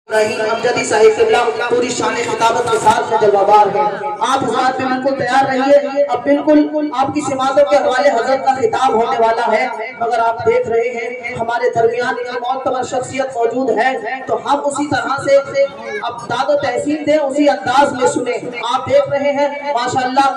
ابراہیم امجدی صاحب قبلہ پوری شان خطابت کے ساتھ میں جلوہ بار ہے۔ آپ حضرات بھی بالکل تیار رہیے۔ اب بالکل آپ کی سماعتوں کے حوالے حضرت کا خطاب ہونے والا ہے، مگر آپ دیکھ رہے ہیں ہمارے درمیان ایک معتبر شخصیت موجود ہے، تو ہم اسی طرح سے اب داد و تحسین دیں، اسی انداز میں سنیں۔ آپ دیکھ رہے ہیں ماشاءاللہ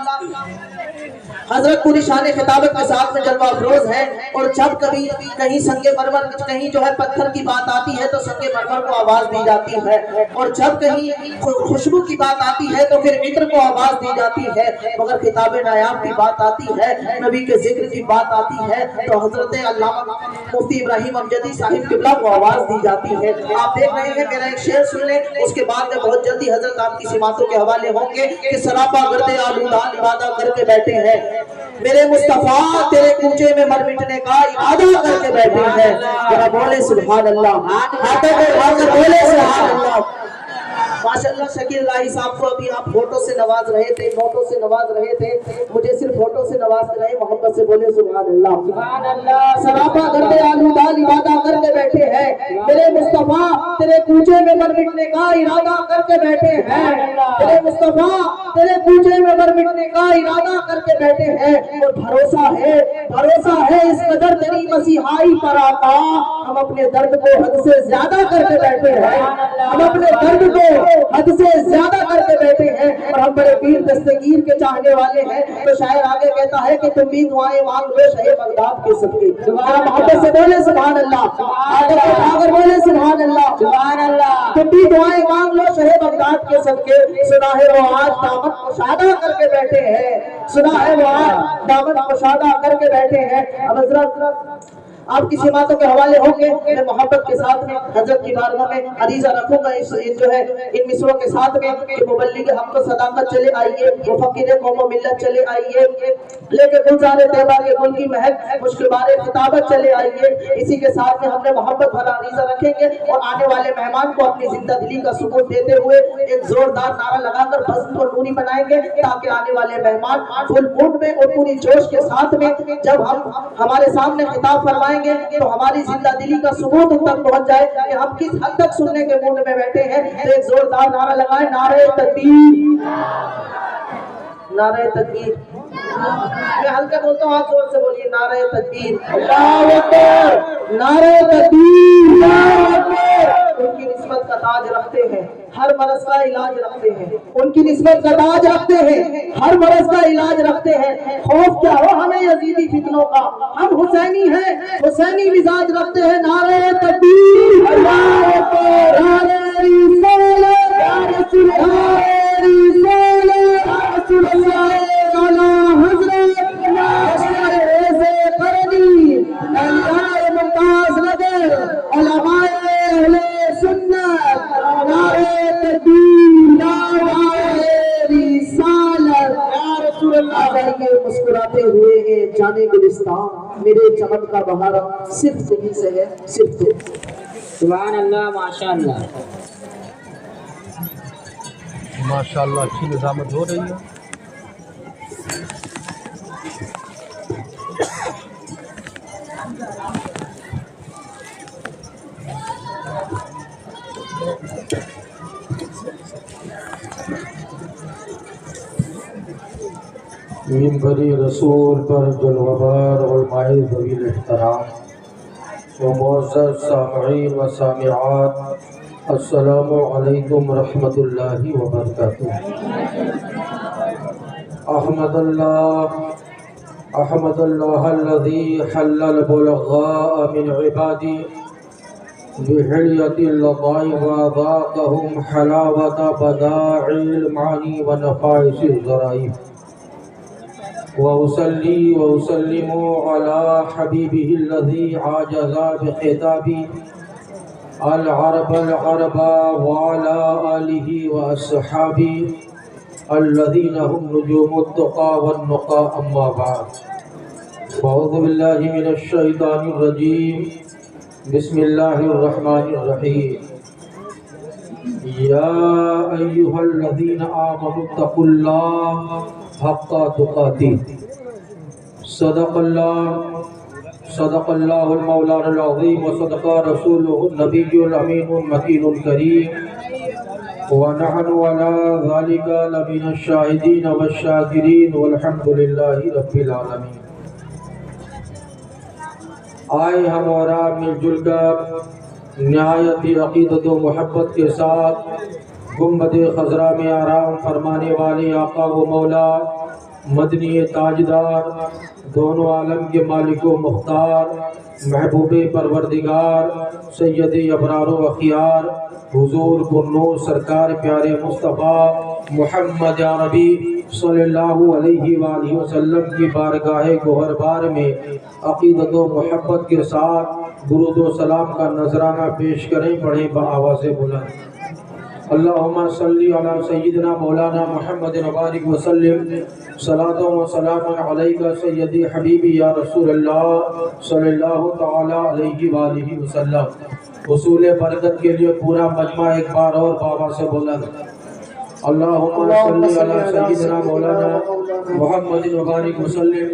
حضرت پوری شان خطابت کے ساتھ میں جلوہ افروز ہے، اور جب کبھی کہیں سنگ مرمر کہیں جو ہے پتھر کی بات آتی ہے تو سنگ مرمر کو آواز دی جاتی ہے، اور جب کہیں خوشبو کی بات آتی ہے تو پھر عطر کو آواز دی جاتی ہے، مگر خطاب نایاب کی بات آتی ہے، نبی کے ذکر کی بات آتی ہے تو حضرت علامہ مفتی ابراہیم امجدی صاحب قبلہ کو آواز دی جاتی ہے۔ آپ دیکھ رہے ہیں، میرا ایک شعر سن لیں، اس کے بعد میں بہت جلدی حضرت آپ کی سماعتوں کے حوالے ہوں گے کہ سراپا گردے آلودہ عبادہ کر کے بیٹھے ہیں، میرے مصطفیٰ تیرے کوچے میں مر مٹنے کا ارادہ کر کے بیٹھے ہیں۔ ذرا بولے سبحان اللہ، ہاتھوں کو اٹھا کر بولے سبحان اللہ۔ ماشاءاللہ شکیل الہی صاحب کو ابھی آپ فوٹو سے نواز رہے تھے، نوٹوں سے نواز رہے تھے، مجھے صرف فوٹو سے نواز رہے، محبت سے بولے سبحان اللہ۔ سبحان اللہ۔ سراپا گردے آلودہ عبادہ کر کے بیٹھے ہیں، میرے مصطفیٰ تیرے کوچے میں مر مٹنے کا ارادہ کر کے بیٹھے ہیں، میرے مصطفیٰ تیرے کوچے میں مر مٹنے کا ارادہ کر کے بیٹھے ہیں، اور بھروسہ ہے اس قدر تیری مسیحائی پر آقا، ہم اپنے درد کو حد سے زیادہ کر کے بیٹھے ہیں، ہم اپنے درد کو حد سے زیادہ کر کے بیٹھے ہیں، اور ہم بڑے پیر دستگیر کے چاہنے والے ہیں۔ تو شاعر آگے کہتا ہے کہ تم بھی دعائیں مانگ لو شہ بغداد کے صدقے، محبت سے بولے سبحان اللہ، آگر بولے سبحان اللہ، سبحان اللہ۔ تم بھی دعائیں مانگ لو شہ بغداد کے صدقے، سنا ہے وہ آج دامن کشادہ کر کے بیٹھے ہیں، سنا ہے وہ آج دامن کشادہ کر کے بیٹھے ہیں۔ اب حضرت آپ کی سماعتوں کے حوالے ہوں گے، میں محبت کے ساتھ میں حضرت کی بارگاہ میں عریضہ رکھوں گا اس جو ہے ان مصروں کے ساتھ میں کہ مبلغ حق و صداقت چلے آئیے، مفکر قوم و ملت چلے آئیے، لے کے گلزار طیبہ کے گل کی مہک مشکبار خطابت چلے آئیے۔ اسی کے ساتھ میں ہم نے محبت بھرا عریضہ رکھیں گے، اور آنے والے مہمان کو اپنی زندہ دلی کا ثبوت دیتے ہوئے ایک زوردار نعرہ لگا کر بزم کو نوری بنائیں گے، تاکہ آنے والے مہمان فل موڈ میں اور پوری جوش کے ساتھ میں جب ہم ہمارے سامنے خطاب فرمائیں گے تو ہماری زندہ دلی کا ثبوت ان تک پہنچ جائے کہ ہم کس حد تک سننے کے موڈ میں بیٹھے ہیں۔ تو ایک زوردار نعرہ لگائیں، نعرہ تکبیر، نعرہ تکبیر۔ میں ہلکے بولتا ہوں، آپ زور سے بولیے، نعرہ تکبیر، اللہ اکبر، نعرہ تکبیر، اللہ اکبر۔ ان کی نسبت کا تاج رکھتے ہیں، ہر مرض کا علاج رکھتے ہیں، ان کی نسبت کا تاج رکھتے ہیں، ہر مرض کا علاج رکھتے ہیں۔ خوف کیا ہو ہمیں یزیدی فتنوں کا، ہم حسینی ہیں، حسینی مزاج رکھتے ہیں۔ نعرہ تکبیر، اللہ اکبر، نعرہ رسالت یا رسول اللہ، رسالت یا رسول اللہ، اعلیٰ حضرت اشرف ایسے قرنی اللہ ممتاز نظر علماء اہل سنت، نعرہ تکبیر، نعرہ رسالت یا رسول اللہ۔ آئیے مسکراتے ہوئے جانے گلستان، میرے چمن کا بہارا صرف تمہیں سے ہے، صرف تم۔ سبحان اللہ، ماشاءاللہ ماشاءاللہ، اچھی نظامت ہو رہی ہے۔ منبری رسول پر جلوہار اور ماہر ذویل احترام و معزز سامعین و سامعات، السلام علیکم ورحمۃ اللہ وبرکاتہ۔ احمد اللہ الذی حل البلغاء من عبادی بحلیۃ اللطائف وذاقہم حلاوۃ بدائع المعانی ونفائس الظرائف، وأصلي وأسلم على حبيبه الذي عاجز بخطاب العرب وعلى آله وأصحابه الذين هم نجوم التقى والنقى، أما بعد، أعوذ بالله من الشيطان الرجيم، بسم الله الرحمن الرحيم، يا أيها الذين آمنوا اتقوا الله حق تقاته، صدق اللہ صدق اللہ المولانا العظیم وصدق رسولہ النبی الامین المکین الکریم ونحن على ذلك لمن الشاہدین والشاکرین والحمد للہ رب العالمین۔ آئے ہم اور آپ مل جل کر نہایت ہی عقیدت و محبت کے ساتھ گنبد خضرا میں آرام فرمانے والے آقا و مولا مدنی تاجدار دونوں عالم کے مالک و مختار محبوب پروردگار سید ابرار و اخیار حضور پرنور سرکار پیارے مصطفیٰ محمد عربی صلی اللہ علیہ وآلہ وسلم کی بارگاہ گوہر بار میں عقیدت و محبت کے ساتھ درود و سلام کا نذرانہ پیش کریں، پڑھیں بآواز بلند۔ اللہم صلی علی سیدنا مولانا محمد وبارک وسلم صلاۃ و سلام علیکہ سیدی حبیبی یا رسول اللہ صلی اللہ تعالی علیہ وآلہ وسلم۔ حصول برکت کے لیے پورا مجمع ایک بار اور بابا سے بلند۔ اللہم صلی علی سیدنا مولانا محمد وبارک وسلم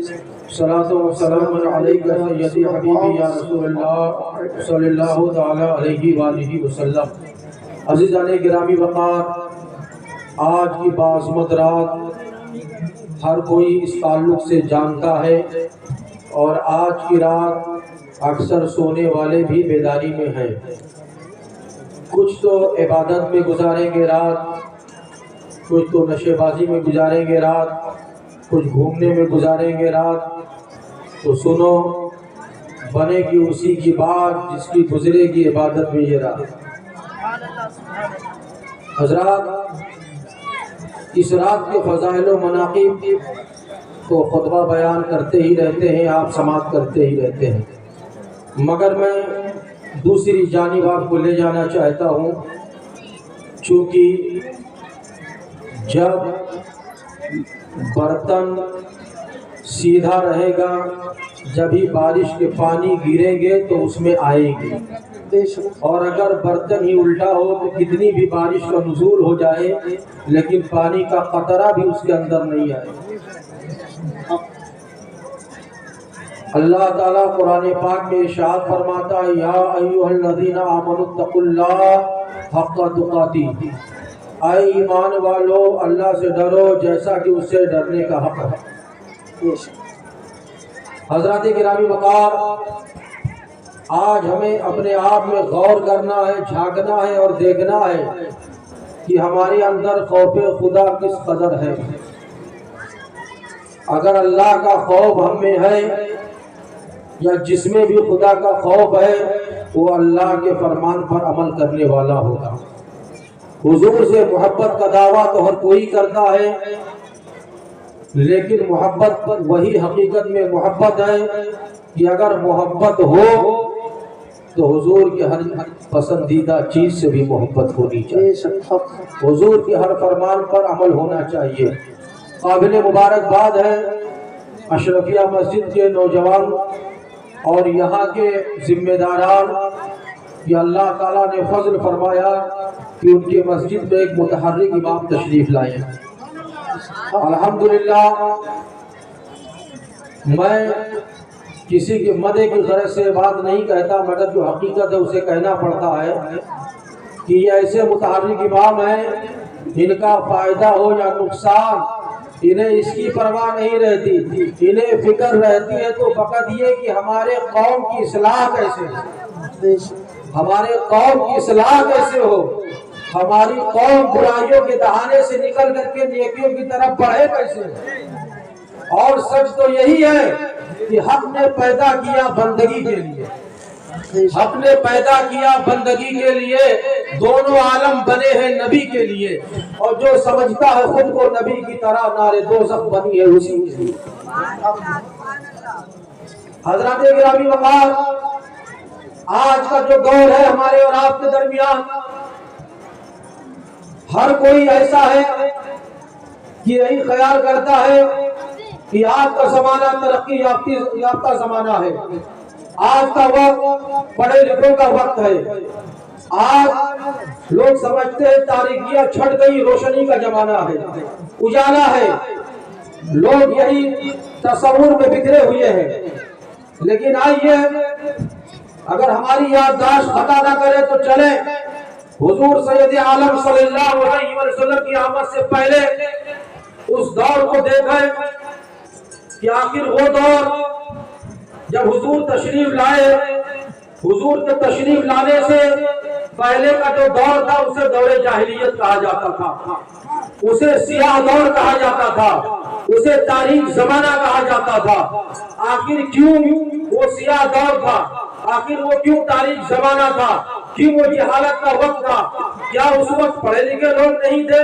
صلاۃ و سلام علیکہ سیدی حبیبی یا رسول اللہ صلی اللہ تعالی علیہ وآلہ وسلم۔ عزیزان گرامی وقار، آج کی باعظمت رات ہر کوئی اس تعلق سے جانتا ہے، اور آج کی رات اکثر سونے والے بھی بیداری میں ہیں۔ کچھ تو عبادت میں گزاریں گے رات، کچھ تو نشے بازی میں گزاریں گے رات، کچھ گھومنے میں گزاریں گے رات۔ تو سنو، بنے گی اسی کی بات جس کی گزرے گی عبادت میں یہ رات۔ حضرات، اس رات کے فضائل و مناقب کو خطبہ بیان کرتے ہی رہتے ہیں، آپ سماعت کرتے ہی رہتے ہیں، مگر میں دوسری جانب آپ کو لے جانا چاہتا ہوں، چونکہ جب برتن سیدھا رہے گا، جبھی بارش کے پانی گریں گے تو اس میں آئے گی، اور اگر برتن ہی الٹا ہو تو کتنی بھی بارش کا نزول ہو جائے لیکن پانی کا قطرہ بھی اس کے اندر نہیں آئے۔ اللہ تعالیٰ قرآن پاک میں ارشاد فرماتا ہے، یا ایھا الذین آمنوا اتقوا اللہ حق تقاتہ، اے ایمان والو اللہ سے ڈرو جیسا کہ اس سے ڈرنے کا حق ہے۔ حضرات گرامی وقار، آج ہمیں اپنے آپ میں غور کرنا ہے، جھانکنا ہے اور دیکھنا ہے کہ ہمارے اندر خوف خدا کس قدر ہے۔ اگر اللہ کا خوف ہم میں ہے، یا جس میں بھی خدا کا خوف ہے، وہ اللہ کے فرمان پر عمل کرنے والا ہوگا۔ حضور سے محبت کا دعویٰ تو ہر کوئی کرتا ہے، لیکن محبت وہی حقیقت میں محبت ہے کہ اگر محبت ہو تو حضور کے ہر پسندیدہ چیز سے بھی محبت ہونی چاہیے، حضور کے ہر فرمان پر عمل ہونا چاہیے۔ قابل مبارکباد ہے اشرفیہ مسجد کے نوجوان اور یہاں کے ذمہ داران کہ اللہ تعالیٰ نے فضل فرمایا کہ ان کے مسجد میں ایک متحرک امام تشریف لائے۔ الحمدللہ، میں کسی کے مدح کی غرض سے بات نہیں کہتا، مگر جو حقیقت ہے اسے کہنا پڑتا ہے کہ یہ ایسے متحرک امام ہیں، ان کا فائدہ ہو یا نقصان انہیں اس کی پرواہ نہیں رہتی، انہیں فکر رہتی ہے تو فقط یہ کہ ہمارے قوم کی اصلاح کیسے ہو، ہمارے قوم کی اصلاح کیسے ہو، ہماری قوم برائیوں کے دہانے سے نکل کر کے نیکیوں کی طرف بڑھے کیسے۔ اور سچ تو یہی ہے کہ حق نے پیدا کیا بندگی کے لیے، حق نے پیدا کیا بندگی کے لیے، دونوں عالم بنے ہیں نبی کے لیے، اور جو سمجھتا ہے خود کو نبی کی طرح نار دوزخ بنی ہے اسی کے لیے۔ حضرات گرامی وقار، آج کا جو دور ہے ہمارے اور آپ کے درمیان، ہر کوئی ایسا ہے کہ یہی خیال کرتا ہے کہ آج کا زمانہ ترقی یافتہ زمانہ ہے، آج کا وقت پڑھے لکھوں کا وقت ہے، آج لوگ سمجھتے ہیں تاریکیاں چھٹ گئی، روشنی کا زمانہ ہے، اجالا ہے، لوگ یہی تصور میں بکھرے ہوئے ہیں۔ لیکن آئیے اگر ہماری یادداشت خطا نہ کرے تو چلے حضور سید عالم صلی اللہ علیہ وسلم کی آمد سے پہلے اس دور کو دیکھیں کہ آخر وہ دور جب حضور تشریف لائے، حضور کے تشریف لانے سے پہلے کا جو دور تھا اسے دور جاہلیت کہا جاتا تھا، اسے سیاہ دور کہا جاتا تھا، اسے تاریخ زمانہ کہا جاتا تھا۔ آخر کیوں وہ سیاہ دور تھا؟ آخر وہ کیوں تاریخ زمانہ تھا؟ کیوں وہ جہالت کا وقت تھا؟ کیا اس وقت پڑھے لکھے لوگ نہیں تھے؟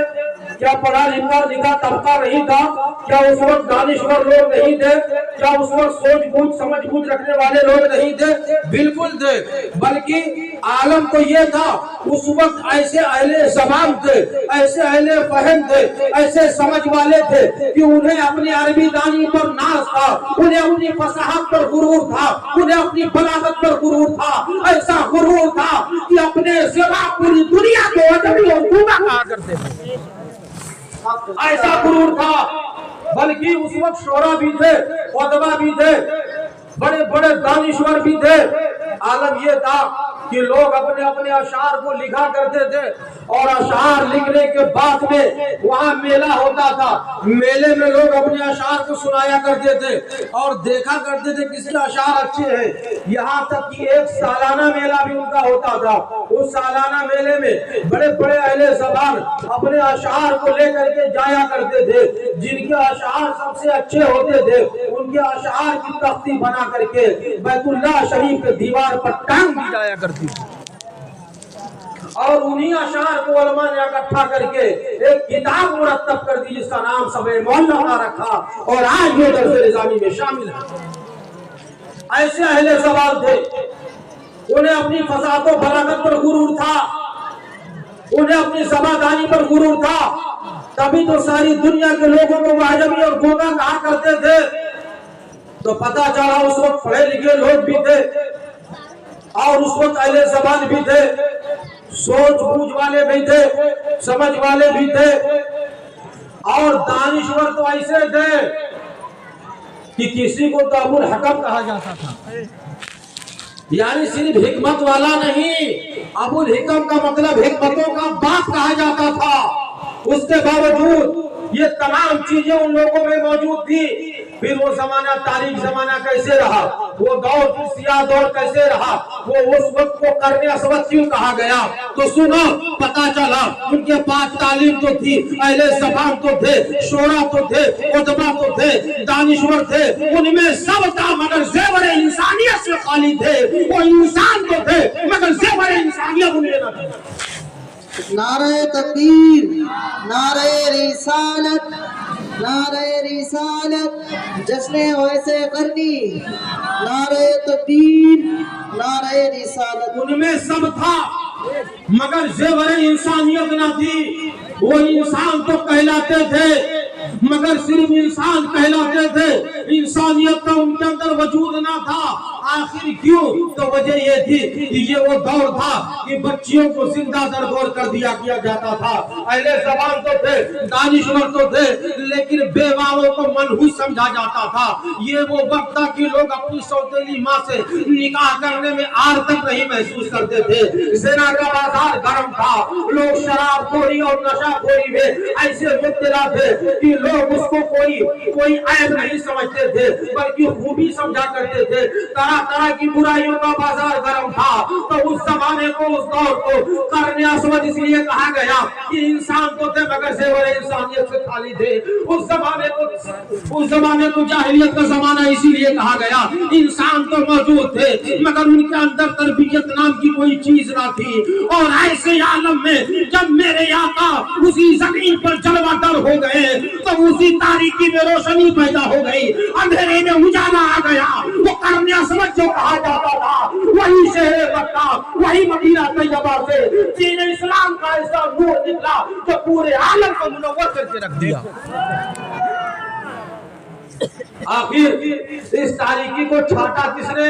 کیا پڑھا لکھا طبقہ نہیں تھا؟ کیا اس وقت دانشور لوگ نہیں تھے؟ کیا اس وقت سوچ بوجھ سمجھ بوجھ رکھنے والے لوگ نہیں تھے؟ بالکل تھے، بلکہ عالم تو یہ تھا اس وقت ایسے اہل زبان تھے، ایسے اہل فہم تھے، ایسے سمجھ والے تھے کہ انہیں اپنی عربی دانی پر ناز تھا، انہیں اپنی فصاحت پر غرور تھا، انہیں اپنی بلاغت پر غرور تھا، ایسا غرور تھا کہ اپنے سوا پوری دنیا کو ادبی اور خوبا کہا کرتے تھے، ایسا غرور تھا۔ بلکہ اس وقت شعراء بھی تھے، ادبا بھی تھے، بڑے بڑے دانشور بھی تھے۔ عالم یہ تھا کہ لوگ اپنے اپنے اشعار کو لکھا کرتے تھے، اور اشعار لکھنے کے بعد میں وہاں میلہ ہوتا تھا، میلے میں لوگ اپنے اشعار کو سنایا کرتے تھے اور دیکھا کرتے تھے کس کے اشعار اچھے ہیں۔ یہاں تک کہ ایک سالانہ میلہ بھی ان کا ہوتا تھا، اس سالانہ میلے میں بڑے بڑے اہل زبان اپنے اشعار کو لے کر کے جایا کرتے تھے، جن کے اشعار سب سے اچھے ہوتے تھے ان کے اشعار کی تختی بنا کر کے بیت اللہ شریف کے دیوار پر ٹانگ دی جایا کرتی، اور انہی اشعار کو علماء نے اکٹھا کر کے ایک کتاب مرتب کر دی جس کا نام سبع معلقہ رکھا، اور آج یہ درس نظامی میں شامل ہے۔ ایسے اہل زبان تھے، انہیں اپنی فصاحت و بلاغت پر غرور تھا، انہیں اپنی زبادانی پر غرور تھا، تبھی تو ساری دنیا کے لوگوں کو وہ عجمی اور گونگا کہا کرتے تھے۔ تو پتہ چلا اس وقت پڑھے لکھے لوگ بھی تھے، اور اس وقت اہل زبان بھی تھے، سوچ بوجھ والے بھی تھے، سمجھ والے بھی تھے، اور دانشور تو ایسے تھے کہ کسی کو تو ابو الحکم کہا جاتا تھا، یعنی صرف حکمت والا نہیں، ابو الحکم کا مطلب حکمتوں کا باپ کہا جاتا تھا۔ اس کے باوجود یہ تمام چیزیں ان لوگوں میں موجود تھی۔ پھر وہ زمانہ تاریخ زمانہ کیسے رہا، وہ دور کی سیاہ دور کیسے رہا، وہ اس وقت کو قرن اسود کیوں کہا گیا؟ تو سنو، پتا چلا ان کے پاس تعلیم تو تھی، اہل زبان تو تھے، شعراء تو تھے، ادبا تو تھے، دانشور تھے، ان میں سب تھا، مگر زیور انسانیت سے خالی تھے۔ وہ انسان تو تھے مگر زیور انسانیت انہیں نہ تھے۔ نعرہ تکبیر، نعرہ رسالت، نعرہ رسالت، جشن ویسے کرنی، نعرہ تکبیر، نعرہ رسالت۔ ان میں سب تھا مگر زیور انسانیت نہ تھی۔ وہ انسان تو کہلاتے تھے مگر صرف انسان کہلاتے تھے، انسانیت کا ان کے اندر وجود نہ تھا۔ آخر کیوں؟ تو وجہ یہ تھی کہ یہ وہ دور تھا کہ بچیوں کو زندہ درگور کر دیا جاتا تھا۔ اہل زبان تو تھے، دانشور تو تھے، لیکن بیواؤں کو منحوس سمجھا جاتا تھا۔ یہ وہ وقت تھا کہ لوگ اپنی سوتیلی ماں سے نکاح کرنے میں آر تک نہیں محسوس کرتے تھے۔ زنا کا بازار گرم تھا، لوگ شراب خوری اور نشہ خوری میں ایسے مبتلا تھے کہ لوگ اس کو کوئی عیب نہیں سمجھتے تھے بلکہ خوبی سمجھا کرتے تھے۔ طرح طرح کی برائیوں کا بازار گرم تھا۔ تو اس زمانے کو، اس دور کو قرن اسود اس لیے کہا گیا کہ انسان تو تھے مگر زیور انسانیت سے خالی تھے۔ اس زمانے کو جاہلیت کا زمانہ اسی لیے کہا گیا۔ انسان تو موجود تھے مگر ان کے اندر تربیت نام کی کوئی چیز نہ تھی۔ اور ایسے عالم میں جب میرے آقا اسی زمین پر جلوہ در ہو گئے تو اسی تاریکی میں روشنی پیدا ہو گئی، اندھیرے میں اجالا آ گیا۔ وہ قرن اسود جو کہا جاتا تھا وہی شہر مکہ، وہی مدینہ طیبہ سے دین اسلام کا ایسا نور نکلا جو پورے عالم کو منور کر کے رکھ دیا۔ آخر اس تاریکی کو چھاٹا کس نے؟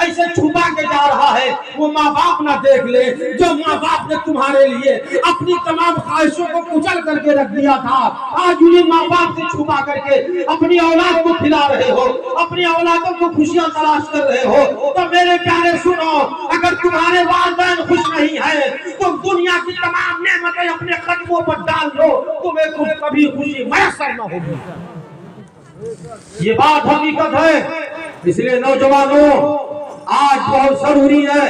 ایسے چھپا کے جا رہا ہے، وہ ماں باپ نہ دیکھ لے جو ماں باپ نے تمہارے لیے اپنی تمام خواہشوں کو کچل کر کے رکھ دیا تھا، آج انہیں ماں باپ سے چھپا کر کے اپنی اولاد کو کھلا رہے ہو، اپنی اولادوں کو خوشیاں تلاش کر رہے ہو۔ تو میرے پیارے سنو، اگر تمہارے والدین خوش نہیں ہیں تو دنیا کی تمام نعمتیں اپنے قدموں پر ڈال دو، تمہیں کبھی خوشی میسر نہ ہوگی۔ یہ بات حقیقت ہے۔ اس لیے نوجوانوں، آج بہت ضروری ہے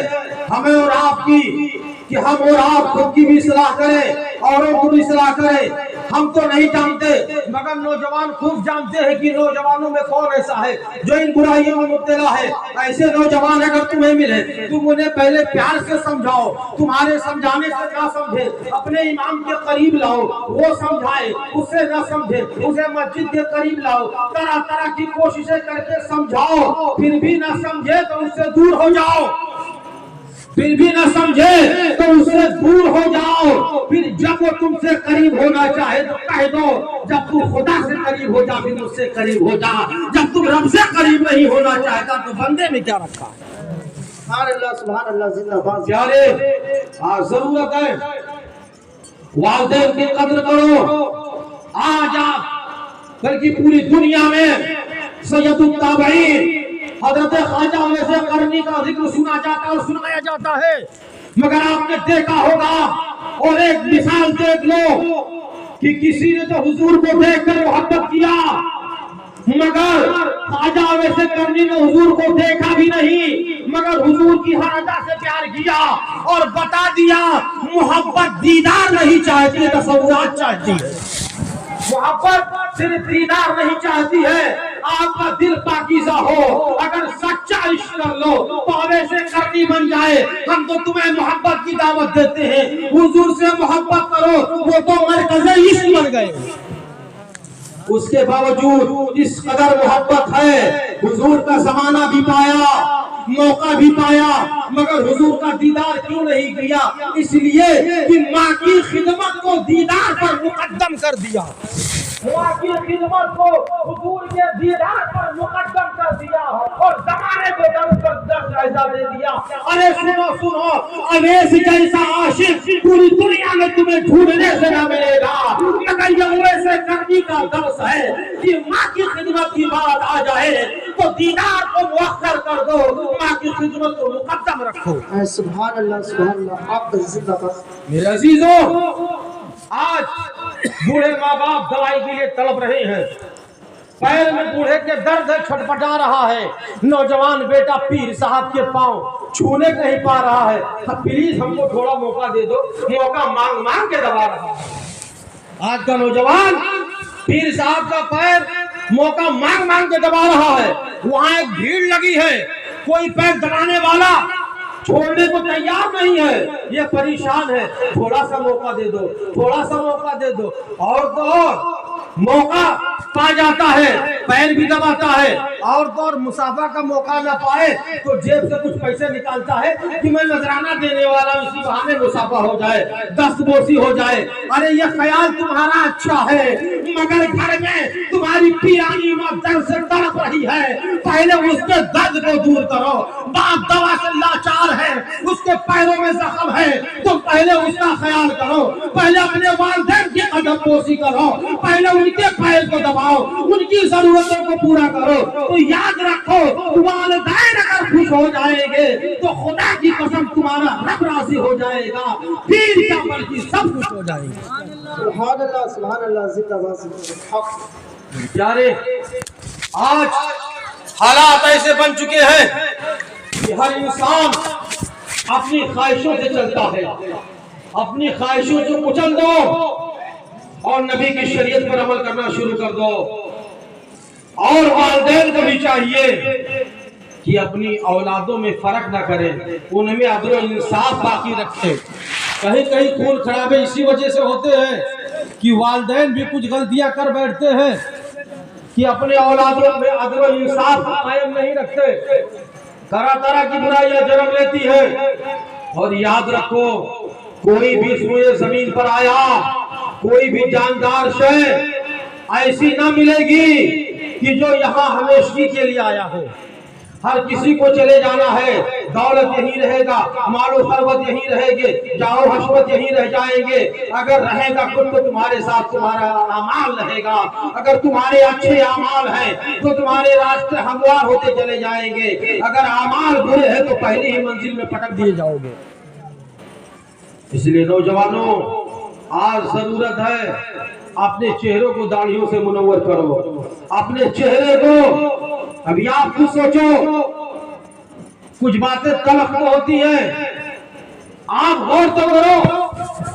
ہمیں اور آپ کی کہ ہم اور آپ خود کی بھی اصلاح کریں، اوروں کو بھی اصلاح کریں۔ ہم تو نہیں جانتے مگر نوجوان خوب جانتے ہیں کہ نوجوانوں میں کون ایسا ہے جو ان برائیوں میں مبتلا ہے۔ ایسے نوجوان اگر تمہیں ملے، تم انہیں پہلے پیار سے سمجھاؤ، تمہارے سمجھانے سے نہ سمجھے، اپنے امام کے قریب لاؤ، وہ سمجھائے، اس سے نہ سمجھے اسے مسجد کے قریب لاؤ، طرح طرح کی کوششیں کر کے سمجھاؤ، پھر بھی نہ سمجھے تو اس سے دور ہو جاؤ، پھر بھی نہ سمجھے تو اس سے دور ہو جاؤ۔ پھر جب وہ تم سے قریب ہونا چاہے تو کہہ دو، جب تم خدا سے قریب ہو جا پھر مجھ سے قریب ہو جا، جب تم رب سے قریب نہیں ہونا چاہتا تو بندے میں کیا رکھا ہے۔ سبحان اللہ زندہ باد۔ پیارے، ضرورت ہے والدین کی قدر کرو۔ آج آپ بلکہ پوری دنیا میں سید التابعین حضرت خواجہ ویس قرنی کا ذکر سنا جاتا اور سنایا جاتا ہے، مگر آپ نے دیکھا ہوگا اور ایک مثال دیکھ لو کہ کسی نے تو حضور کو دیکھ کر محبت کیا، مگر خواجہ ویس قرنی نے حضور کو دیکھا بھی نہیں مگر حضور کی ہر ادا سے پیار کیا اور بتا دیا محبت دیدار نہیں چاہتی ہے، تصورات چاہتی ہے۔ محبت صرف دیدار نہیں چاہتی ہے، آپ کا دل پاکیزہ ہو، اگر سچا عشق کر لو تو ویسے کرنی بن جائے۔ ہم تو تمہیں محبت کی دعوت دیتے ہیں، حضور سے محبت کرو، وہ تو مرکز عشق بن گئے۔ اس کے باوجود اس قدر محبت ہے، حضور کا زمانہ بھی پایا، موقع بھی پایا، مگر حضور کا دیدار کیوں نہیں کیا؟ اس لیے کہ ماں کی خدمت کو دیدار پر مقدم کر دیا، ماں کی خدمت کو حضور کے دیدار پر مقدم کر دیا اور زمانے کو جائزہ دے دیا۔ ارے سنو، اویس جیسا عاشق پوری دنیا میں تمہیں ڈھونڈنے سے نہ ملے گا، مگر یہ اویس قرنی کا درس ہے کہ ماں کی خدمت کی بات آ جائے تو دیدار کو مؤخر کر دو، ماں کی خدمت کو مقدم رکھو۔ سبحان اللہ سبحان اللہ، آپ کا زندہ باد۔ میرے عزیزوں، آج بوڑھے ماں باپ دوائی کے لیے تڑپ رہے ہیں، پیر میں بوڑھے کے درد چھٹپٹا رہا ہے، نوجوان بیٹا پیر صاحب کے پاؤں چھونے نہیں پا رہا ہے، پلیز ہم کو تھوڑا موقع دے دو، موقع مانگ مانگ کے دبا رہا ہے۔ آج کا نوجوان پیر صاحب کا پیر موقع مانگ مانگ کے دبا رہا ہے، وہاں ایک بھیڑ لگی ہے، کوئی پیر دبانے والا چھوڑنے کو تیار نہیں ہے، یہ پریشان ہے، تھوڑا سا موقع دے دو، تھوڑا سا موقع دے دو، اور تو اور موقع پا جاتا ہے، پیر بھی دباتا ہے، اور تو اور مسافہ کا موقع نہ پائے تو جیب سے کچھ پیسے نکالتا ہے کہ میں نذرانہ دینے والا ہوں، اسی بہانے مسافہ ہو جائے، دست بوسی ہو جائے۔ ارے یہ خیال تمہارا اچھا ہے، مگر گھر میں تمہاری پیرانی ماں درد سے تڑپ رہی ہے، پہلے اس کے درد کو دور کرو۔ باپ دوا سے لاچار ہے، اس کے پیروں میں زخم ہے، تو پہلے اس کا خیال کرو، پہلے اپنے والدین کی قدم بوسی کرو، پہلے ان کے پیر کو دباؤ، ان کی ضرورتوں کو پورا کرو۔ تو یاد رکھو، والدین اگر خوش ہو جائیں گے تو خدا کی قسم تمہارا رب راضی ہو جائے گا، پیر کیا بلکہ سب کچھ ہو جائے گا۔ سبحان اللہ زندہ باد۔ پیارے، آج حالات ایسے بن چکے ہیں کہ ہر انسان اپنی خواہشوں سے چلتا ہے، اپنی خواہشوں کو کچل دو اور نبی کی شریعت پر عمل کرنا شروع کر دو۔ اور والدین کو بھی چاہیے کہ اپنی اولادوں میں فرق نہ کریں، ان میں عدل و انصاف باقی رکھیں۔ کہیں کہیں خون خرابے اسی وجہ سے ہوتے ہیں کہ والدین بھی کچھ غلطیاں کر بیٹھتے ہیں کہ اپنے اولادوں میں عدل و انصاف قائم نہیں رکھتے، طرح طرح کی برائیاں جنم لیتی ہیں۔ اور یاد رکھو، کوئی بھی سوئے زمین پر آیا، کوئی بھی جاندار شے ایسی نہ ملے گی کہ جو یہاں ہمیشگی کے لیے آیا ہو۔ ہر کسی کو چلے جانا ہے، دولت یہی رہے گا، مال و ثروت یہی رہے گے، جاہ و حشمت یہی رہ جائیں گے۔ اگر رہے گا کچھ تو تمہارے ساتھ تمہارا اعمال رہے گا۔ اگر تمہارے اچھے اعمال ہیں تو تمہارے راستے ہموار ہوتے چلے جائیں گے، اگر اعمال برے ہیں تو پہلی ہی منزل میں پٹک دیے جاؤ گے۔ اس لیے نوجوانوں، آج ضرورت ہے اپنے چہروں کو داڑھیوں سے منور کرو، اپنے چہرے کو۔ ابھی آپ خود سوچو، کچھ باتیں تلخ تو ہوتی ہیں، آپ غور تو کرو،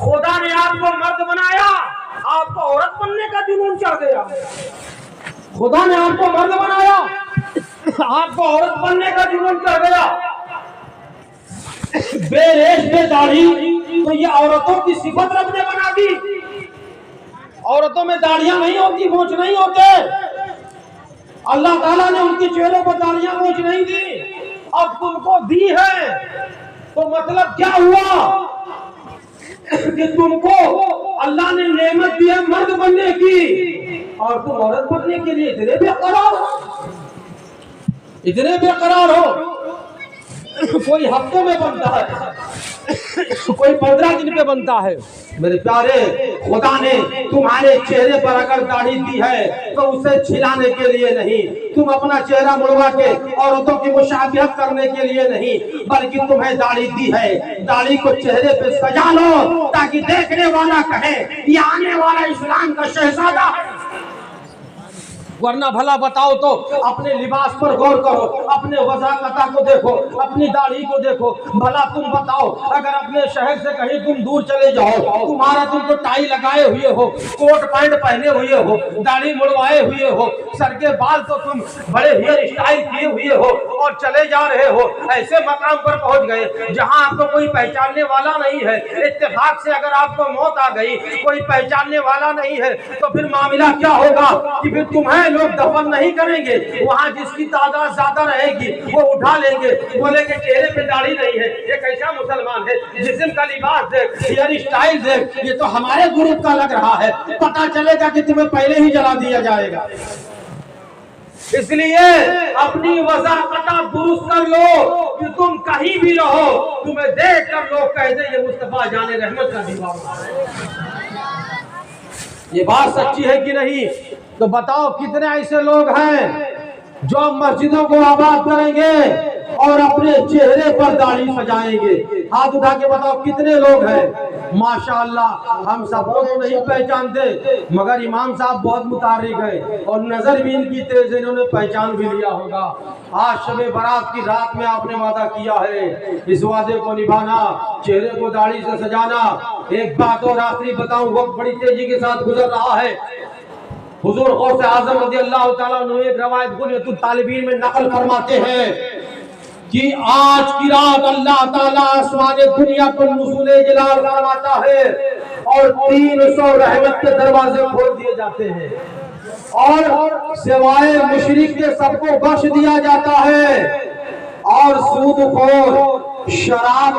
خدا نے آپ کو مرد بنایا، آپ کو عورت بننے کا جنون چڑھ گیا۔ خدا نے آپ کو مرد بنایا، آپ کو عورت بننے کا جنون چڑھ گیا۔ بے ریش بے داڑھی تو یہ عورتوں کی صفت رب نے بنا دی۔ عورتوں میں داڑیاں نہیں ہوتی، مونچھ نہیں ہوتے، اللہ تعالیٰ نے ان کے چہروں پر داڑیاں مونچھ نہیں دی، اب تم کو دی ہے تو مطلب کیا ہوا کہ تم کو اللہ نے نعمت دی ہے مرد بننے کی، اور تم عورت بننے کے لیے اتنے بے قرار ہو۔ کوئی ہفتوں میں بنتا ہے، کوئی 15 دن پہ بنتا ہے۔ میرے پیارے، خدا نے تمہارے چہرے پر اگر داڑھی دی ہے تو اسے چھلانے کے لیے نہیں، تم اپنا چہرہ مڑوا کے عورتوں کی مشابہت کرنے کے لیے نہیں، بلکہ تمہیں داڑھی دی ہے، داڑھی کو چہرے پہ سجا لو تاکہ دیکھنے والا کہے یہ آنے والا اسلام کا شہزادہ ہے۔ ورنہ بھلا بتاؤ تو اپنے لباس پر غور کرو، اپنے وضاحت کو دیکھو، اپنی داڑھی کو دیکھو۔ بھلا تم بتاؤ، اگر اپنے شہر سے کہیں تم دور چلے جاؤ، تمہارا تم تو ٹائی لگائے ہوئے ہو، کوٹ پینٹ پہنے ہوئے ہو، داڑھی مڑوائے ہوئے ہو، سر کے بال تو تم بڑے ہیئر اسٹائل کیے ہوئے ہو اور چلے جا رہے ہو، ایسے مقام پر پہنچ گئے جہاں آپ کو کوئی پہچاننے والا نہیں ہے۔ اتفاق سے اگر آپ کو موت آ گئی، کوئی پہچاننے والا نہیں ہے، تو پھر معاملہ کیا ہوگا کہ پھر تمہیں لوگ دفن نہیں کریں گے، وہاں جس کی تعداد زیادہ رہے گی وہ اٹھا لیں گے، بولے کہ چہرے پہ داڑھی نہیں ہے، یہ کیسا مسلمان ہے، جسم کا لباس دیکھ، ہیئر اسٹائل دیکھ، یہ تو ہمارے گروپ کا لگ رہا ہے، پتہ چلے گا کہ تمہیں پہلے ہی جلا دیا جائے گا۔ اس لیے اپنی وضاحت درست کر لو کہ تم کہیں بھی رہو، تمہیں دیکھ کر لوگ کہہ دیں یہ مصطفیٰ جان رحمت کا دیوانہ ہے۔ یہ بات سچی ہے کہ نہیں؟ تو بتاؤ کتنے ایسے لوگ ہیں جو مسجدوں کو آباد کریں گے اور اپنے چہرے پر داڑھی سجائیں گے؟ ہاتھ اٹھا کے بتاؤ کتنے لوگ ہیں؟ ماشاءاللہ ہم سب کو نہیں پہچانتے، مگر امام صاحب بہت متحرک ہے اور نظر بھی ان کی تیز ہے، انہوں نے پہچان بھی لیا ہوگا۔ آج شب برات کی رات میں آپ نے وعدہ کیا ہے، اس وعدے کو نبھانا، چہرے کو داڑھی سے سجانا۔ ایک بات اور آخری بتاؤں، وقت بڑی تیزی کے ساتھ گزر رہا ہے۔ حضور غوث اعظم رضی اللہ تعالیٰ عنہ ایک روایت بنیۃ الطالبین میں نقل فرماتے ہیں کہ آج کی رات اللہ تعالیٰ آسمان دنیا پر نزول جلال فرماتا ہے اور 300 رحمت کے دروازے کھول دیے جاتے ہیں، اور سوائے مشرک کے سب کو بخش دیا جاتا ہے، اور سود خور، شراب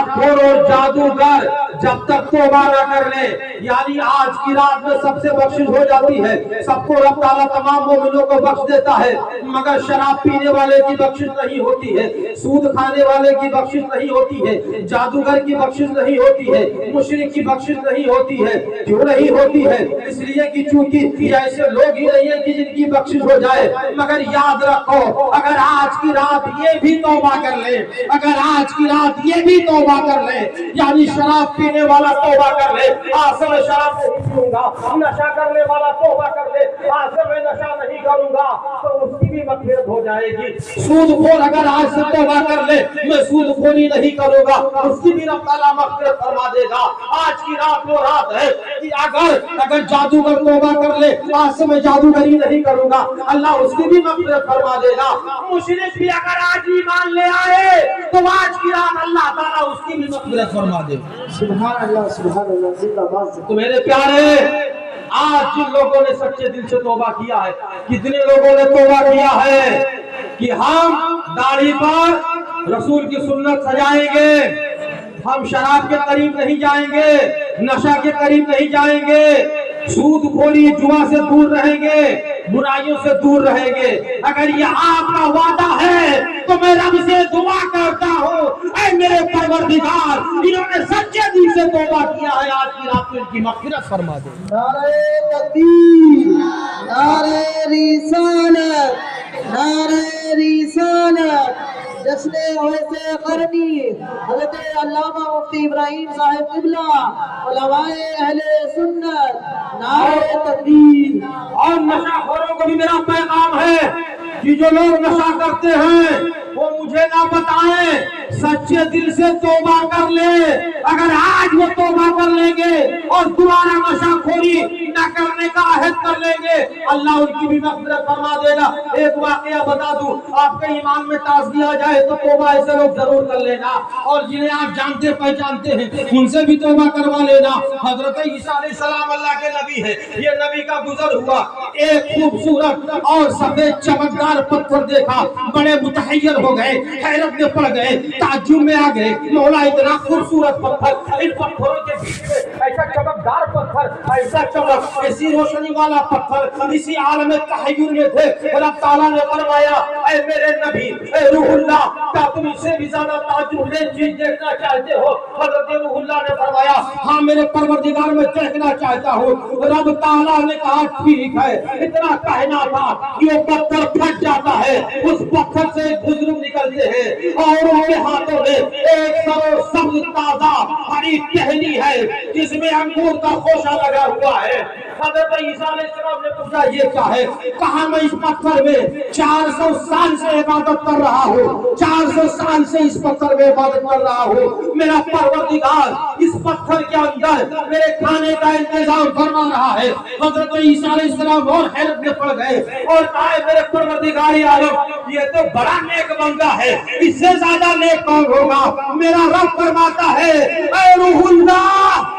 خور اور جادوگر جب تک توبہ نہ کر لے، یعنی آج کی رات میں سب سے بخشش ہو جاتی ہے، سب کو رب تعالیٰ تمام مومنوں کو بخش دیتا ہے، مگر شراب پینے والے کی بخشش نہیں ہوتی ہے، سود کھانے والے کی بخشش نہیں ہوتی ہے، جادوگر کی بخشش نہیں ہوتی ہے، مشرک کی بخشش نہیں ہوتی ہے۔ کیوں نہیں ہوتی ہے؟ اس لیے کہ چونکہ ایسے لوگ ہی نہیں ہیں کہ جن کی بخشش ہو جائے، مگر یاد رکھو اگر آج کی رات یہ بھی توبہ کر لے، اگر آج کی رات یہ بھی توبہ کر لے، یعنی شراب پینے والا توبہ کر لے، آج سے میں شراب نہیں پیوں گا، نشہ کرنے والا توبہ کر لے، آج سے میں نشہ نہیں کروں گا، تو اس کی بھی مغفرت ہو جائے گی۔ سود خور اگر آج سے توبہ کر لے، میں سود خوری نہیں کروں گا، اس کی بھی رب تعالیٰ مغفرت فرما دے گا۔ آج کی رات وہ رات ہے کہ اگر جادوگر توبہ کر لے، آج سے میں جادوگری نہیں کروں گا، اللہ اس کی بھی مغفرت فرما دے گا۔ مشرک بھی اگر آج ایمان لے آئے تو آج کی رات اللہ تعالیٰ اس کی بھی مغفرت فرما دے گا۔ سبحان اللہ، سبحان اللہ، زندہ باد۔ تو میرے پیارے، آج جن لوگوں نے سچے دل سے توبہ کیا ہے، کتنے لوگوں نے توبہ کیا ہے کہ ہم داڑھی پر رسول کی سنت سجائیں گے، ہم شراب کے قریب نہیں جائیں گے، نشہ کے قریب نہیں جائیں گے، سود خوری جوا سے دور رہیں گے، برائیوں سے دور رہیں گے۔ اگر یہ آپ کا وعدہ ہے تو میں رب سے دعا کرتا ہوں، اے میرے پروردگار، انہوں نے سچے دل سے توبہ کیا ہے، آج کی رات میں ان کی مغفرت فرما دے۔ نعرہ تکبیر، نعرہ رسالت، نعرہ رسالت۔ جشن اویس قرنی حضرت علامہ مفتی ابراہیم صاحب قبلہ، علماء اہل سنت، نعرہ تکبیر۔ اور نشہ خوروں کو بھی میرا پیغام ہے کہ جو لوگ نشہ کرتے ہیں وہ مجھے نہ بتائیں، سچے دل سے توبہ کر لے۔ اگر آج وہ توبہ کر لیں گے اور دوبارہ نشہ خوری نہ کرنے کا عہد کر لیں گے، اللہ ان کی بھی مغفرت فرما دے گا۔ ایک واقعہ بتا دوں، آپ کے ایمان میں تازگی آ جائے تو توبہ ایسے لوگ ضرور کر لینا، اور جنہیں آپ جانتے پہچانتے ہیں ان سے بھی توبہ کروا لینا۔ حضرت عیسیٰ علیہ السلام اللہ کے نبی ہے، یہ نبی کا گزر ہوا، ایک خوبصورت اور سفید چمکدار پتھر دیکھا، بڑے متحیر ہو گئے، حیرت میں پڑ گئے، تعجب میں آ گئے، مولا اتنا خوبصورت پتھر، ان پتھروں کے بیچ میں ایسا چمکدار پتھر، ایسا چمک، ایسی روشنی والا پتھر، اسی عالم تحیر میں تھے۔ رب تعالیٰ نے فرمایا، اے میرے نبی، اے روح اللہ، کیا تم اس سے بھی زیادہ تعجب میں چیز دیکھنا چاہتے ہو؟ حضرت روح اللہ نے فرمایا، ہاں میرے پروردگار میں دیکھنا چاہتا ہوں۔ رب تعالیٰ نے کہا ٹھیک ہے، اتنا کہنا تھا کہ وہ پتھر پھٹ جاتا ہے، اس پتھر سے بزرگ نکلتے ہیں اور ان کے ہاتھوں میں ایک سر سبز تازہ ہری ٹہنی ہے جس میں انگور کا خوشہ لگا ہوا ہے۔ حضرت عیسیٰ علیہ السلام نے پوچھا یہ کیا ہے؟ کہا میں اس پتھر میں 400 سال سے عبادت کر رہا ہوں، 400 سال سے اس پتھر میں عبادت کر رہا ہوں، میرا پروردگار اس پتھر کے اندر میرے کھانے کا انتظام فرما رہا ہے۔ حضرت عیسیٰ علیہ السلام اور حیرت میں پڑ گئے اور کہا میرے پروردگار عالم، یہ تو بڑا نیک بندہ ہے، اس سے زیادہ نیک کون ہوگا؟ میرا رب فرماتا ہے، اے روح اللہ،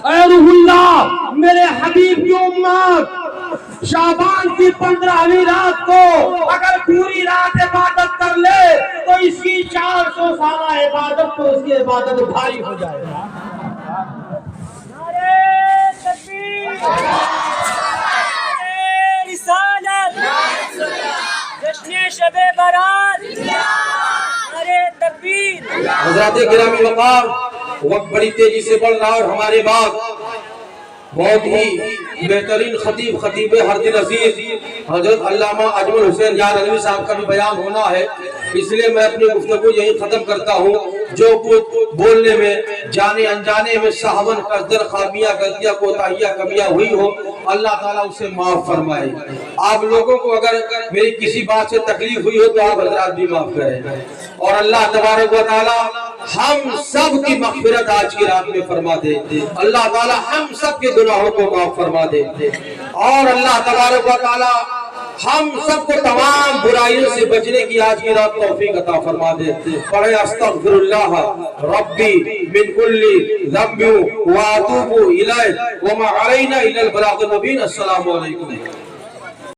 اے روح اللہ، میرے حبیب کی امت شعبان کی 15ویں رات کو اگر پوری رات عبادت کر لے تو اس کی 400 سالہ عبادت تو اس کی عبادت بھاری ہو جائے گا۔ نعرہ تکبیر، نعرہ رسالت، جشن شب برات، نعرہ تکبیر۔ حضرات گرامی وقار، وقت بڑی تیزی سے بڑھ رہا اور ہمارے بعد بہت ہی بہترین خطیب حرد عزیز حضرت علامہ اجمل حسین یار علوی صاحب کا بھی بیان ہونا ہے، اس لیے میں اپنی گفتگو یہی ختم کرتا ہوں۔ جو کچھ بولنے میں جانے انجانے میں سہون قصدر خامیاں غلطیاں کوتاہیاں کمیاں ہوئی ہو، اللہ تعالیٰ اسے معاف فرمائے۔ آپ لوگوں کو اگر میری کسی بات سے تکلیف ہوئی ہو تو آپ حضرات بھی معاف کریں، اور اللہ تبارک و تعالیٰ ہم سب کی مغفرت آج کی رات میں فرما دے۔ اللہ تعالیٰ ہم سب کے گناہوں کو معاف فرما دے، اور اللہ تبارک و تعالیٰ ہم سب کو تمام برائیوں سے بچنے کی آج کی رات توفیق عطا فرما دے۔ پڑھیں استغفر اللہ ربی من کل ذنب واتوب الیہ وما علینا الا البلاغ المبین۔ السلام علیکم۔